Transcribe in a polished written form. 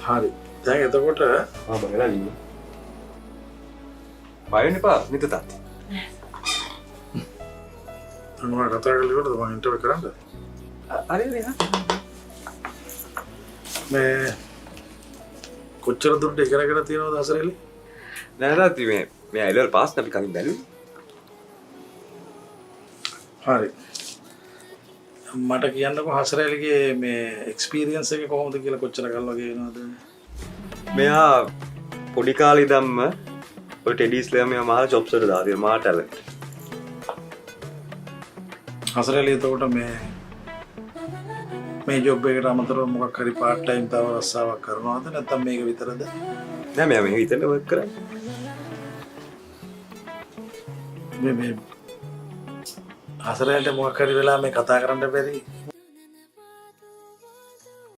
හරි. දැන් එතකොට බලලා ඉන්න. බය වෙන්න එපා නිත තාත්තා. මම කතා කරලා ඉවරද මම ඉන්ටර්විව් කරන්නද? හරි නේද? මේ කොච්චර දුරට ඉගෙනගෙන තියෙනවද හසරෙලි? නෑ තාත්තා මේ අයලවල් පාස් අපි කලින් බැලුවේ. හරි. මට කියන්නකෝ හසරෙලිගේ මේ එක්ස්පීරියන්ස් එක කොහොමද කියලා කොච්චර කල් වගේ වෙනවද? මෙයා පොඩි කාලේ ඉඳන්ම ඔය ටෙඩිස්ලා මෙයා මහා ජොබ්ස් වලට දාලා මහා ටැලන්ට්. හසරෙලි එතකොට මේ ජොබ් එකට අමතරව මොකක් හරි පාර්ට් ටයිම් තව රස්සාවක් කරනවද නැත්නම් මේක විතරද? නෑ මෙයා මේ විතරනේ වර්ක් කරන්නේ. මේ හසරෙලිට මොකක් හරි වෙලා මේ කතා කරන්න බැරි